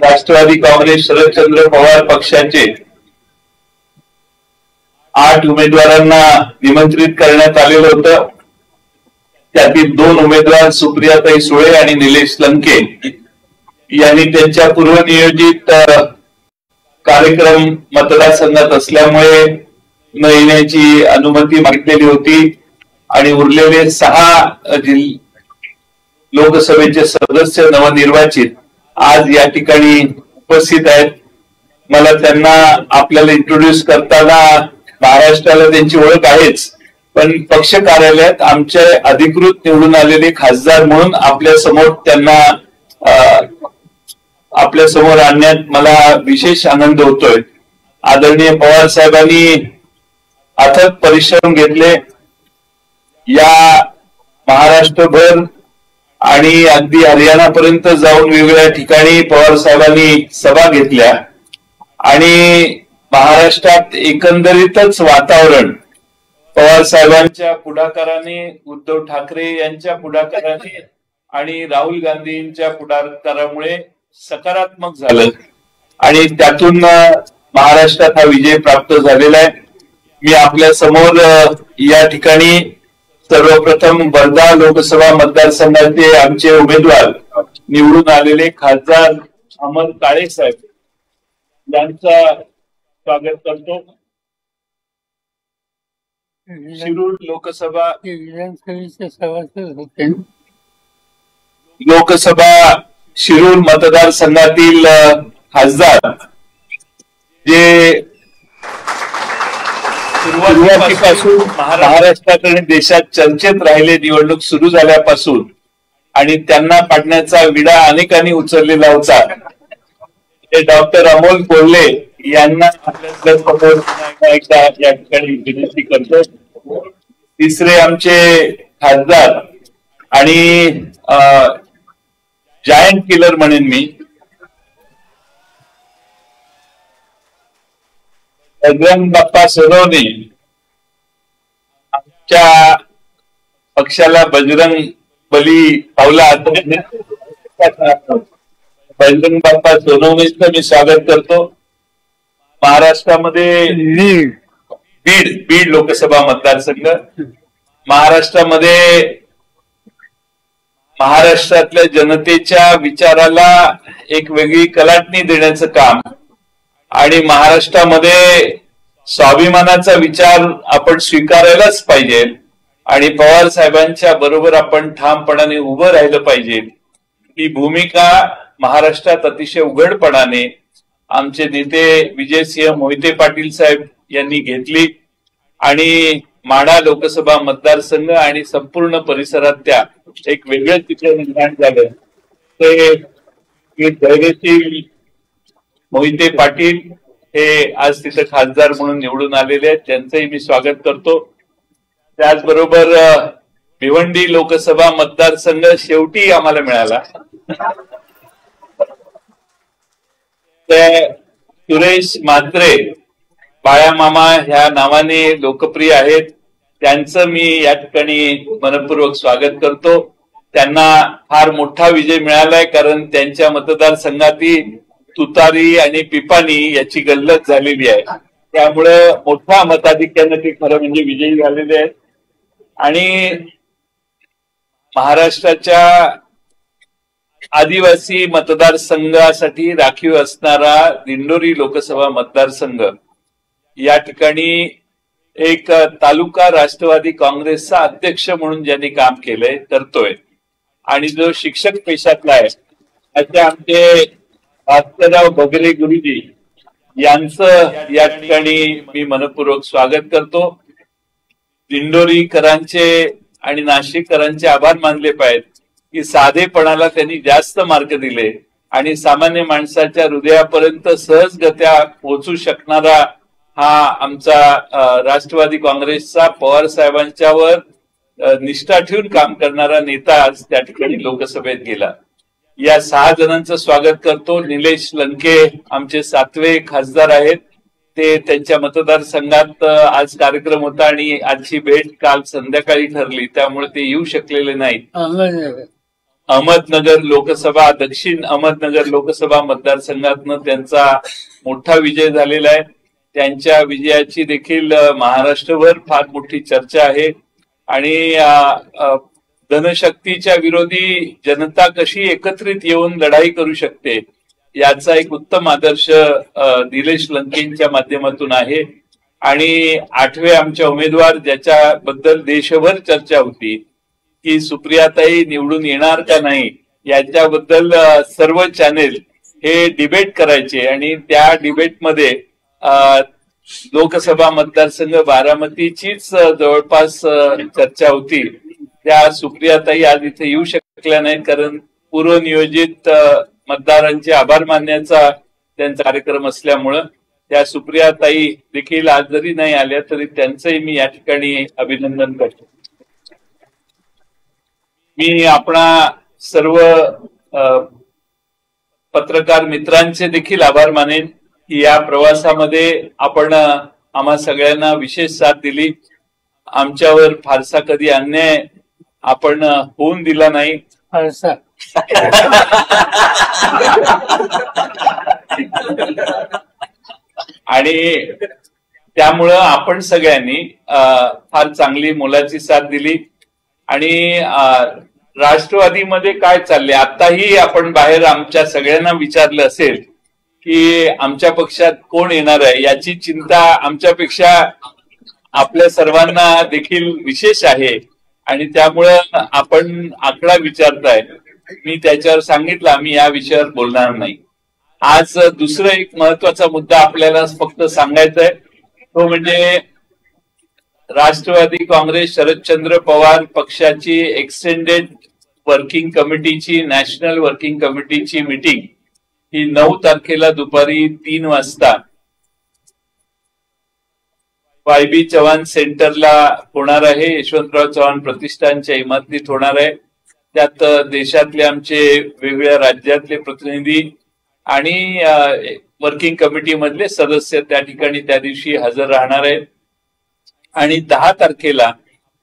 राष्ट्रवादी काँग्रेस शरदचंद्र पवार पक्षाचे 8 उमेदवारांना निमंत्रित करण्यात आलेलं होतं। त्यातील 2 उमेदवार सुप्रियाताई सुळे आणि निलेश लंके यांनी त्यांच्या पूर्वनियोजित कार्यक्रम मतदारसंघात असल्यामुळे न येण्याची अनुमती मागितलेली होती आणि उरलेले 6 लोकसभेचे सदस्य नवनिर्वाचित आज या ठिकाणी उपस्थित आहेत। मला त्यांना आपल्याला इंट्रोड्यूस करताना महाराष्ट्राला त्यांची ओळख आहेच, पण पक्ष कार्यालयात आमचे अधिकृत निवडून आलेले खासदार म्हणून आपल्या समोर त्यांना आपल्या समोर आणण्यात मला विशेष आनंद होतोय। आदरणीय पवार साहेबांनी अथक परिश्रम घेतले। या महाराष्ट्रभर आणि अगदी हरियाणापर्यंत जाऊन वेगवेगळ्या ठिकाणी पवार साहेबांनी सभा घेतल्या आणि महाराष्ट्रात एकंदरीतच वातावरण पवार साहेबांच्या पुढाकाराने, उद्धव ठाकरे यांच्या पुढाकाराने आणि राहुल गांधींच्या पुढाकारामुळे सकारात्मक झालं आणि त्यातून महाराष्ट्रात हा विजय प्राप्त झालेला आहे। मी आपल्या समोर या ठिकाणी सर्वप्रथम वर्धा लोकसभा मतदारसंघाचे आमचे उमेदवार निवडून आलेले खासदार अमर काळे साहेब यांचा स्वागत करतो। शिरूर लोकसभा शिरूर मतदारसंघातील खासदार जे सुरुवातीपासून महाराष्ट्रात आणि देशात चर्चेत राहिले निवडणूक सुरू झाल्यापासून आणि त्यांना पाडण्याचा विडा अनेकांनी उचललेला होता, ते डॉक्टर अमोल कोल्हे यांना आपल्या एकदा या ठिकाणी विनंती करतो। तिसरे आमचे खासदार आणि जायंट किलर म्हणेन मी, बजरंग बाप्पा सोनवणे, आमच्या पक्षाला बजरंग बली पावला बजरंग बाप्पा सोनवणेचं मी स्वागत करतो। महाराष्ट्रामध्ये बीड लोकसभा मतदारसंघ, महाराष्ट्रामध्ये महाराष्ट्रातल्या जनतेच्या विचाराला एक वेगळी कलाटणी देण्याचं काम आणि महाराष्ट्रामध्ये स्वाभिमानाचा विचार आपण स्वीकारायलाच पाहिजे आणि पवार साहेबांच्या बरोबर आपण ठामपणाने उभं राहिलं पाहिजे। ही भूमिका महाराष्ट्रात अतिशय उघडपणाने आमचे नेते विजयसिंह मोहिते पाटील साहेब यांनी घेतली आणि माढा लोकसभा मतदारसंघ आणि संपूर्ण परिसरात त्या एक वेगळं चित्र निर्माण झालं। ते धैर्यशील मोहिते पाटील हे आज तिथे खासदार म्हणून निवडून आलेले आहेत, त्यांचंही मी स्वागत करतो। त्याचबरोबर भिवंडी लोकसभा मतदारसंघ शेवटी आम्हाला मिळाला। सुरेश म्हात्रे बाळा मामा ह्या नावाने लोकप्रिय आहेत, त्यांचं मी या ठिकाणी मनपूर्वक स्वागत करतो। त्यांना फार मोठा विजय मिळालाय कारण त्यांच्या मतदारसंघातील तुतारी आणि पिपाणी याची गल्लत झालेली आहे, त्यामुळे मोठ्या मताधिक्यानं ते खरं म्हणजे विजयी झालेले आहेत। आणि महाराष्ट्राच्या आदिवासी मतदारसंघासाठी राखीव असणारा दिंडोरी लोकसभा मतदारसंघ या ठिकाणी एक तालुका राष्ट्रवादी काँग्रेसचा अध्यक्ष म्हणून ज्यांनी काम केलंय करतोय आणि जो शिक्षक पेशातला आहे असे आमचे भास्करराव बगरे गुरुजी यांचं या ठिकाणी मी मनपूर्वक स्वागत करतो। दिंडोरीकरांचे आणि नाशिककरांचे आभार मानले पाहिजेत की साधेपणाला त्यांनी जास्त मार्क दिले आणि सामान्य माणसाच्या हृदयापर्यंत सहजगत्या पोहोचू शकणारा हा आमचा राष्ट्रवादी काँग्रेसचा पवार साहेबांच्यावर निष्ठा ठेवून काम करणारा नेता आज त्या ठिकाणी लोकसभेत गेला। या 6 जणांचं स्वागत करतो। निलेश लंके आमचे 7वे खासदार आहेत, ते त्यांच्या मतदारसंघात आज कार्यक्रम होता आणि आजची भेट काल संध्याकाळी ठरली, त्यामुळे ते येऊ शकलेले नाहीत। अहमदनगर लोकसभा, दक्षिण अहमदनगर लोकसभा मतदारसंघातनं त्यांचा मोठा विजय झालेला आहे. त्यांच्या विजयाची देखील महाराष्ट्रभर फार मोठी चर्चा आहे आणि धनशक्तीच्या विरोधी जनता कशी एकत्रित येऊन लढाई करू शकते याचा एक उत्तम आदर्श निलेश लंकेंच्या माध्यमातून आहे. आणि 8वे आमच्या उमेदवार ज्याच्याबद्दल देशभर चर्चा होती की सुप्रियाताई निवडून येणार का नाही याच्याबद्दल सर्व चॅनेल हे डिबेट करायचे आणि त्या डिबेटमध्ये लोकसभा मतदारसंघ बारामतीचीच जवळपास चर्चा होती. त्या सुप्रियाताई आज इथे येऊ शकल्या नाहीत कारण पूर्वनियोजित मतदारांचे आभार मानण्याचा त्यांचा कार्यक्रम असल्यामुळं त्या सुप्रियाताई देखील आज जरी नाही आल्या तरी त्यांचंही मी या ठिकाणी अभिनंदन करतो. मी आपणा सर्व पत्रकार मित्रांचे देखील आभार मानेन की या प्रवासामध्ये आपण आम्हा सगळ्यांना विशेष साथ दिली. आमच्यावर फारसा कधी अन्याय आपण होऊन दिला नाही. आणि त्यामुळं आपण सगळ्यांनी फार चांगली मोलाची साथ दिली. आणि राष्ट्रवादीमध्ये काय चालले आताही आपण बाहेर आमच्या सगळ्यांना विचारलं असेल की आमच्या पक्षात कोण येणार आहे याची चिंता आमच्यापेक्षा आपल्या सर्वांना देखील विशेष आहे. आणि त्यामुळं आपण आकडा विचारताय मी त्याच्यावर सांगितलं आम्ही या विषयावर बोलणार नाही. आज दुसरं एक महत्वाचा मुद्दा आपल्याला फक्त सांगायचा आहे तो म्हणजे राष्ट्रवादी काँग्रेस शरदचंद्र पवार पक्षाची एक्सटेंडेड वर्किंग कमिटीची नॅशनल वर्किंग कमिटीची मीटिंग ही 9 तारखेला दुपारी 3 वाजता YB चव्हाण सेंटरला होणार आहे. यशवंतराव चव्हाण प्रतिष्ठानच्या इमारतीत होणार आहे. त्यात देशातले आमचे वेगवेगळ्या राज्यातले प्रतिनिधी आणि वर्किंग कमिटी मधले सदस्य त्या ठिकाणी त्या दिवशी हजर राहणार आहेत. आणि 10 तारखेला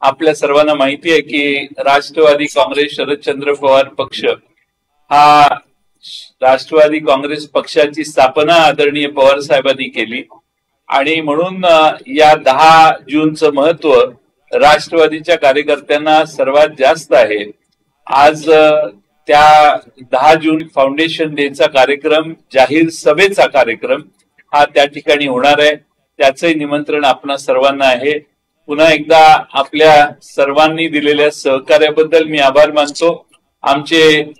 आपल्या सर्वांना माहिती आहे की राष्ट्रवादी काँग्रेस शरदचंद्र पवार पक्ष हा राष्ट्रवादी काँग्रेस पक्षाची स्थापना आदरणीय पवार साहेबांनी केली आणि म्हणून या 10 जूनचं महत्व राष्ट्रवादीच्या कार्यकर्त्यांना सर्वात जास्त आहे. आज त्या 10 जून फाउंडेशन डेचा कार्यक्रम जाहीर सभेचा कार्यक्रम हा त्या ठिकाणी होणार आहे. त्याचंही निमंत्रण आपणा सर्वांना आहे. पुन्हा एकदा आपल्या सर्वांनी दिलेल्या सहकार्याबद्दल मी आभार मानतो. आमचे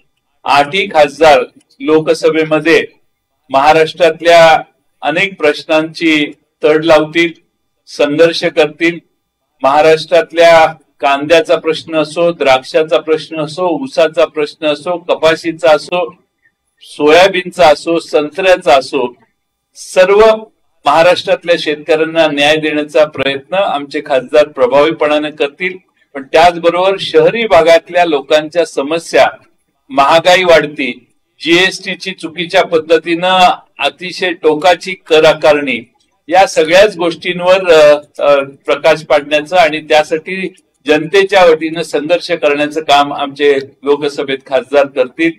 8ही खासदार लोकसभेमध्ये महाराष्ट्रातल्या अनेक प्रश्नांची तड लावतील, संघर्ष करतील. महाराष्ट्रातल्या कांद्याचा प्रश्न असो, द्राक्षाचा प्रश्न असो, ऊसाचा प्रश्न असो, कपाशीचा असो, सोयाबीनचा असो, संत्र्याचा असो, सर्व महाराष्ट्रातल्या शेतकऱ्यांना न्याय देण्याचा प्रयत्न आमचे खासदार प्रभावीपणाने करतील. पण त्याचबरोबर शहरी भागातल्या लोकांच्या समस्या, महागाई वाढती, जीएसटीची चुकीच्या पद्धतीनं अतिशय टोकाची कर आकारणी या सगळ्याच गोष्टींवर प्रकाश पाडण्याचं आणि त्यासाठी जनतेच्या वतीनं संघर्ष करण्याचं काम आमचे लोकसभेत खासदार करतील.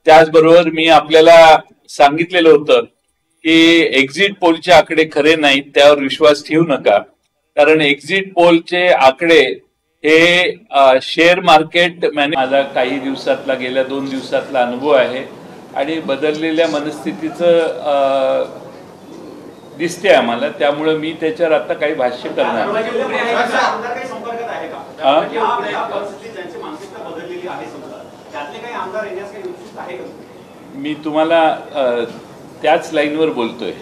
त्याचबरोबर मी आपल्याला सांगितलेलं होतं की एक्झिट पोलचे आकडे खरे नाहीत, त्यावर विश्वास ठेवू नका. कारण एक्झिट पोलचे आकडे हे शेअर मार्केट माझा काही दिवसातला गेल्या 2 दिवसातला अनुभव आहे आणि बदललेल्या मनस्थितीचं दिसते आम्हाला. त्यामुळे मी त्याच्यावर आता काही भाष्य करणार मी तुम्हाला त्याच लाईनवर बोलतोय.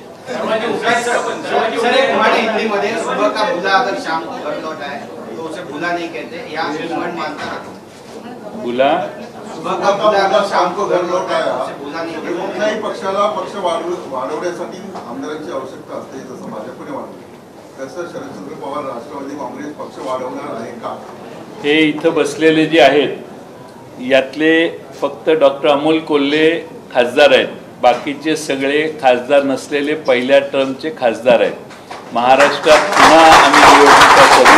बुला शाम को घर लौट आया. कुठल्याही पक्षाला पक्ष वाढवण्यासाठी आमदारांची आवश्यकता असते जसं भाजपने वाढवलं तसं शरदचंद्र पवार राष्ट्रवादी काँग्रेस पक्ष वाढवणार आहे का? हे इथं बसलेले जे आहेत यातले फक्त डॉक्टर अमोल कोल्हे खासदार आहेत. बाकीचे सगळे खासदार नसलेले पहिल्या टर्मचे खासदार आहेत. महाराष्ट्रात पुन्हा आम्ही निवडणुका करू,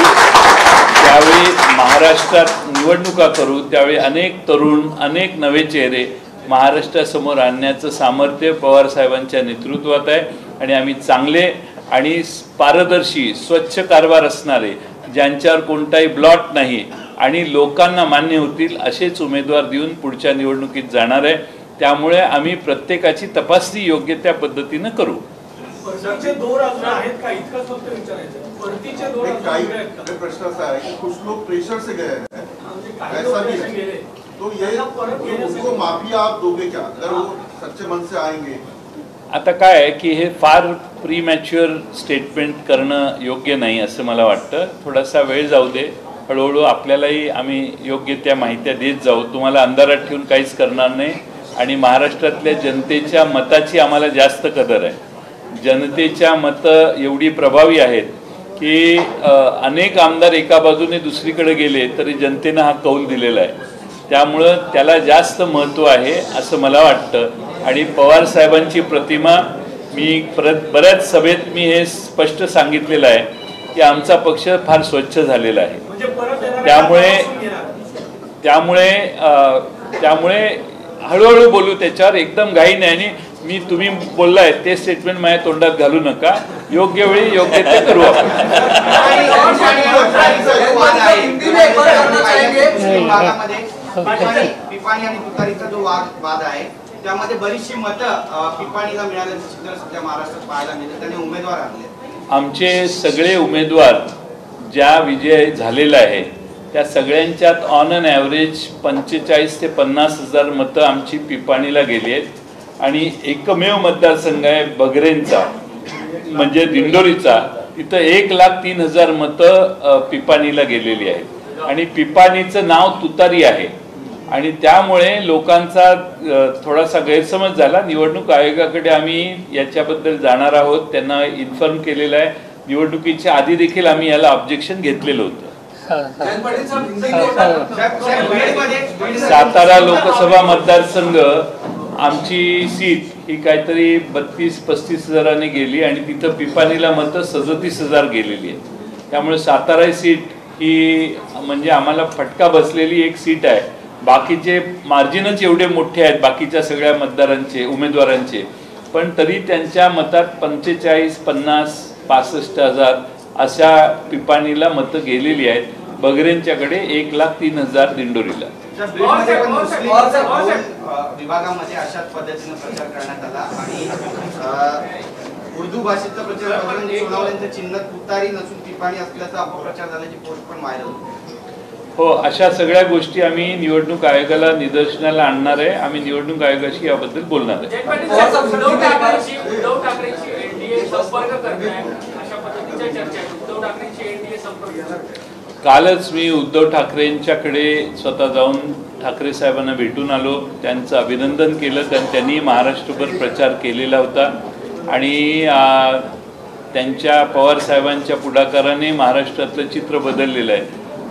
त्यावेळी महाराष्ट्रात निवडणुका करू त्यावेळी अनेक तरुण, अनेक नवे चेहरे महाराष्ट्रासमोर आणण्याचं सामर्थ्य पवारसाहेबांच्या नेतृत्वात आहे आणि आम्ही चांगले आणि पारदर्शी स्वच्छ कारभार असणारे, ज्यांच्यावर कोणताही ब्लॉट नाही आणि लोकांना मान्य होतील असेच उमेदवार देऊन पुढच्या निवडणुकीत जाणार आहे. त्यामुळे आम्ही प्रत्येकाची तपासणी योग्य त्या पद्धतीनं करू. प्रश्न असा आहे की कुछ लोग प्रेशर से गए हैं, ऐसा भी है, तो ये उनको माफी आप दोगे क्या अगर वो सच्चे मन से आएंगे? आता काय आहे की हे फार प्रीमॅच्युअर स्टेटमेंट करणं योग्य नाही असं मला वाटतं. थोडासा वेळ जाऊ दे, हळूहळू आपल्यालाही आम्ही योग्य त्या माहित्या देत जाऊ. तुम्हाला अंधारात ठेवून काहीच करणार नाही आणि महाराष्ट्रातल्या जनतेच्या मताची आम्हाला जास्त कदर आहे. जनतेच्या मतं एवढी प्रभावी आहेत की अनेक आमदार एका बाजूने दुसरीकडे गेले तरी जनतेनं हा कौल दिलेला आहे. त्यामुळं त्याला जास्त महत्त्व आहे असं मला वाटतं. आणि पवार साहेबांची प्रतिमा मी बऱ्याच सभेत मी हे स्पष्ट सांगितलेलं आहे की आमचा पक्ष फार स्वच्छ झालेला आहे. त्यामुळे हळूहळू बोलू त्याच्यावर, एकदम घाई नाही. आणि मी तुम्ही बोललाय ते स्टेटमेंट माझ्या तोंडात घालू नका. योग्य वेळी योग्य ते करू आपण. पिपाणी आणि तुतारीचा जो वाद आहे त्यामध्ये बरीचशी मतं पिपाणीला मिळाल्याचं चित्र सध्या महाराष्ट्रात पाहायला मिळतं. त्याने उमेदवार आणले. आमचे सगळे उमेदवार ज्या विजय झालेला आहे त्या सगळ्यांच्यात ऑन अन ॲव्हरेज 45 ते 50 हजार मतं आमची पिपाणीला गेली आहेत. आणि एकमेव मतदारसंघ आहे बगरेंचा म्हणजे दिंडोरीचा, तिथं 1,03,000 मतं पिपाणीला गेलेली आहेत. आणि पिपाणीचं नाव तुतारी आहे आणि त्यामुळे लोकांचा थोडासा गैरसमज झाला. निवडणूक आयोगाकडे आम्ही याच्याबद्दल जाणार आहोत, त्यांना इन्फॉर्म केलेलं आहे. निवडणुकीच्या आधी देखील आम्ही याला ऑब्जेक्शन घेतलेलं होतं. सातारा लोकसभा मतदारसंघ आमची सीट ही काहीतरी 32-35 हजाराने गेली आणि तिथं पिपाणीला मतं 37,000 गेलेली आहेत. त्यामुळे सातारा सीट ही म्हणजे आम्हाला फटका बसलेली एक सीट आहे. बाकीचे मार्जिनच एवढे मोठे आहेत बाकीच्या सगळ्या मतदारांचे, उमेदवारांचे, पण तरी त्यांच्या मतात 45, 50, 65,000 अशा पिपाणीला मतं गेलेली आहेत. बगरेंच्याकडे 1,03,000 दिंडोरीला. विभागामध्ये अशाच पद्धतीने प्रचार करण्यात आला आणि उर्दू भाषेचा प्रचार करून सोनावळ्यांचं चिन्ह तुतारी नसून पिपाणी असल्याचा अपप्रचार झाल्याची पोस्ट पण व्हायरल होती. हो, अशा सगळ्या गोष्टी आम्ही निवडणूक आयोगाला निदर्शनाला आणणार आहे. आम्ही निवडणूक आयोगाशी याबद्दल बोलणार आहे. कालच मी उद्धव ठाकरेंच्याकडे स्वतः जाऊन ठाकरे साहेबांना भेटून आलो, त्यांचं अभिनंदन केलं, कारण त्यांनी महाराष्ट्रभर प्रचार केलेला होता आणि त्यांच्या पवार साहेबांच्या पुढाकाराने महाराष्ट्रातलं चित्र बदललेलं आहे.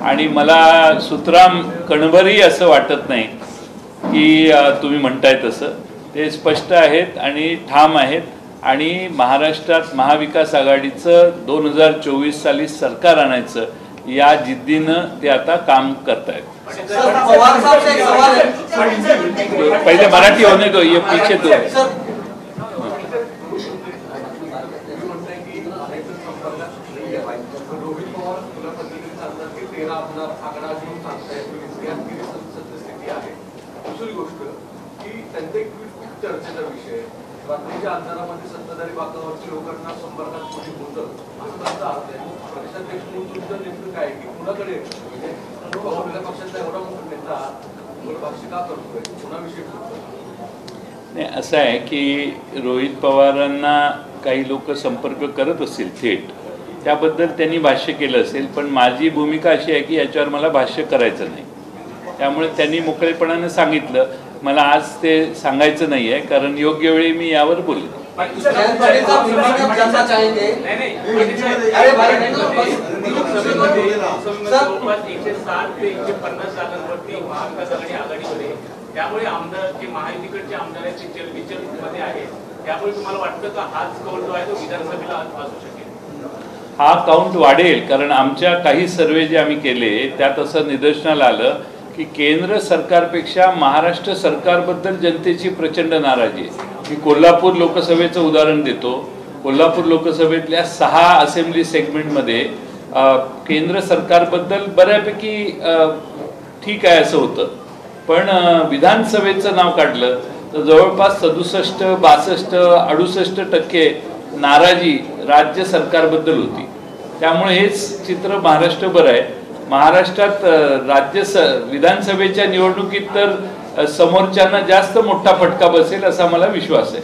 आणि मला सुतराम कणभरही असं वाटत नाही की तुम्ही म्हणताय तसं. ते स्पष्ट आहेत आणि ठाम आहेत आणि महाराष्ट्रात महाविकास आघाडीचं 2024 साली सरकार आणायचं या जिद्दीनं ते आता काम करतायत. पहिले मराठी होने दो, ये पीछे दो. दुसरी गोष्ट की त्यांचा एक खूप चर्चेचा विषय, रात्रीच्या अंतरामध्ये सत्ताधारी बाकावरच्या लोकांना संपर्कात कोणी होतं असं त्यांचा अर्थ आहे. प्रदेशाध्यक्ष म्हणून तुमचं नेमकं काय की कुणाकडे म्हणजे आपल्या पक्षातला एवढा मोठा नेता भाष्य का करतोय, कुणाविषयी बोलतोय? नाही, असं आहे की रोहित पवारांना काही लोक संपर्क करत असतील थेट, त्याबद्दल त्यांनी भाष्य केलं असेल, पण माझी भूमिका अशी आहे की याच्यावर मला भाष्य करायचं नाही. त्यामुळे त्यांनी मोकळेपणाने सांगितलं. मला आज ते सांगायचं नाही आहे कारण योग्य वेळी मी यावर बोलेन. त्यामुळे आमदार जे महायुतीकडचे आमदार आहेत ते चलबिचल मध्ये आहेत, त्यामुळे तुम्हाला वाटतं का हाच कौल जो आहे तो विधानसभेला असू शकेल? हा काउंट वाढेल, कारण आमच्या काही सर्वे जे आम्ही केले त्यात असं निदर्शनाला आलं की केंद्र सरकारपेक्षा महाराष्ट्र सरकारबद्दल जनतेची प्रचंड नाराजी आहे. मी कोल्हापूर लोकसभेचं उदाहरण देतो. कोल्हापूर लोकसभेतल्या 6 असेंब्ली सेगमेंटमध्ये केंद्र सरकारबद्दल बऱ्यापैकी ठीक आहे असं होतं, पण विधानसभेचं नाव काढलं तर जवळपास 67, 62, 68% नाराजी राज्य सरकारबद्दल होती. त्यामुळे हेच चित्र महाराष्ट्रभर आहे. महाराष्ट्रात विधानसभेच्या निवडणुकीत तर समोरच्यांना जास्त मोठा फटका बसेल असा मला विश्वास आहे.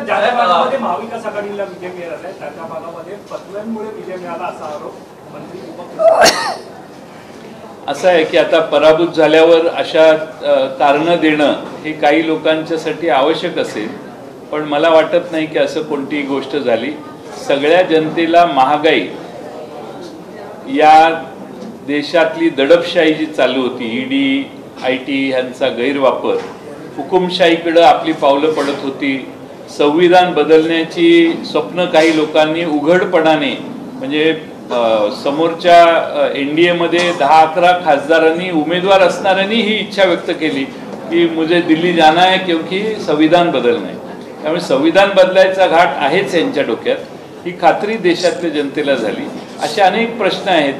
ज्या भागामध्ये महाविकास आघाडीला विजय मिळाला आहे त्या भागामध्ये फसव्यांमुळे विजय मिळाला असा आरोप मंत्री असं आहे की आता पराभूत झाल्यावर अशा कारणं देणं हे काही लोकांच्यासाठी आवश्यक असेल, पण मला वाटत नाही की असं कोणतीही गोष्ट झाली. सगळ्या जनतेला महागाई, या देशातली दडपशाही जी चालू होती, ईडी IT ह्यांचा गैरवापर, हुकुमशाहीकडे आपली पावलं पडत होती, संविधान बदलण्याची स्वप्न काही लोकांनी उघडपणाने, म्हणजे समोरच्या NDA मध्ये 10-11 खासदारांनी, उमेदवार असणाऱ्यांनी ही इच्छा व्यक्त केली की मुझे दिल्ली जाना है क्योंकि संविधान बदलना है. त्यामुळे संविधान बदलायचा घाट आहेच यांच्या डोक्यात, ही खात्री देशातल्या जनतेला झाली. असे अनेक प्रश्न आहेत.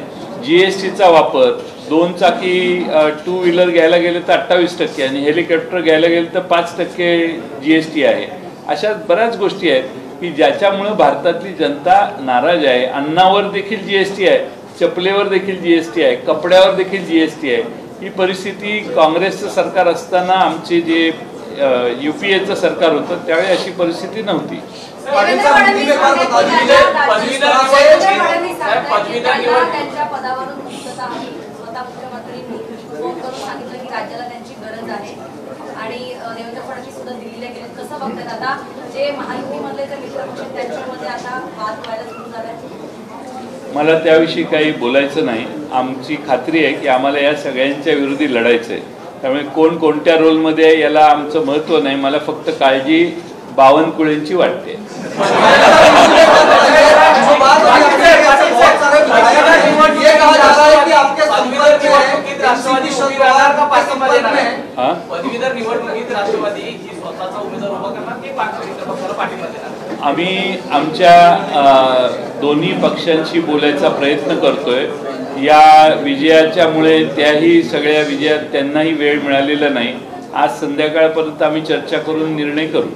GSTचा वापर, 2 चाकी 2 व्हीलर घ्यायला गेले तर 28% आणि हेलिकॉप्टर घ्यायला गेले तर 5% GST आहे. अशा बऱ्याच गोष्टी आहेत की ज्याच्यामुळे भारतातली जनता नाराज आहे. अन्नावर देखील GST आहे, चपलेवर देखील GST आहे, कपड्यावर देखील GST आहे. ही परिस्थिती काँग्रेसचं सरकार असताना, आमचे जे UPAचं सरकार होतं त्यावेळी अशी परिस्थिती नव्हती. आणि देवेंद्र फडणवीस सुद्धा दिल्लीला गेले. कसं बघतात आता जे महायुतीमधले जे मित्रपक्ष त्यांच्यामध्ये आता वाद व्हायला सुरू झालाय? मला त्याविषयी काही बोलायचं नाही. आमची खात्री आहे की आम्हाला या सगळ्यांच्या विरोधी लढायचं आहे. त्यामुळे कोण कोणत्या रोलमध्ये आहे याला आमचं महत्त्व नाही. मला फक्त काळजी बावनकुळेंची वाटते. आम्ही आमच्या दोन्ही पक्षांशी बोलायचा प्रयत्न करतोय. या विजयाच्यामुळे त्याही सगळ्या विजयात त्यांनाही वेळ मिळालेला नाही. आज संध्याकाळपर्यंत आम्ही चर्चा करून निर्णय करू.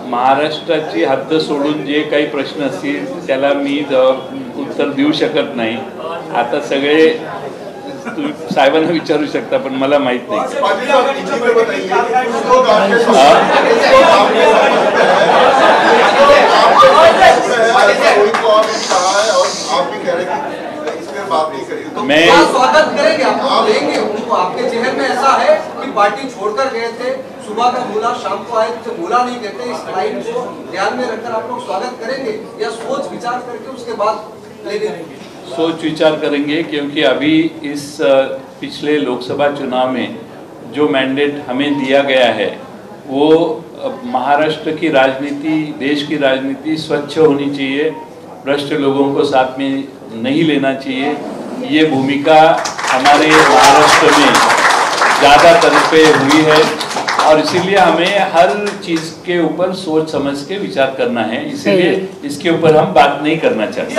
महाराष्ट्राची हद्द सोडून जे काही प्रश्न असतील त्याला मी उत्तर देऊ शकत नाही. आता सगळे तुम्ही साहेबांना विचारू शकता, पण मला माहित नाही. मैं स्वागत करेंगे, आप लेंगे उनको. आपके जहन में ऐसा है कि पार्टी छोड़कर गए थे, सुबह का बोला, शाम को आए तो बोला नहीं कहते. इस लाइन को ध्यान में रखकर आप लोग स्वागत करेंगे या सोच विचार करके उसके बाद लेंगे? सोच विचार करेंगे, क्योंकि अभी इस पिछले लोकसभा चुनाव में जो मैंडेट हमें दिया गया है वो महाराष्ट्र की राजनीति, देश की राजनीति स्वच्छ होनी चाहिए, भ्रष्ट लोगों को साथ में नहीं लेना चाहिए. ये भूमिका हमारे महाराष्ट्र में ज़्यादा तरफे हुई है और इसीलिए हमें हर चीज़ के ऊपर सोच समझ के विचार करना है. इसीलिए इसके ऊपर हम बात नहीं करना चाहते.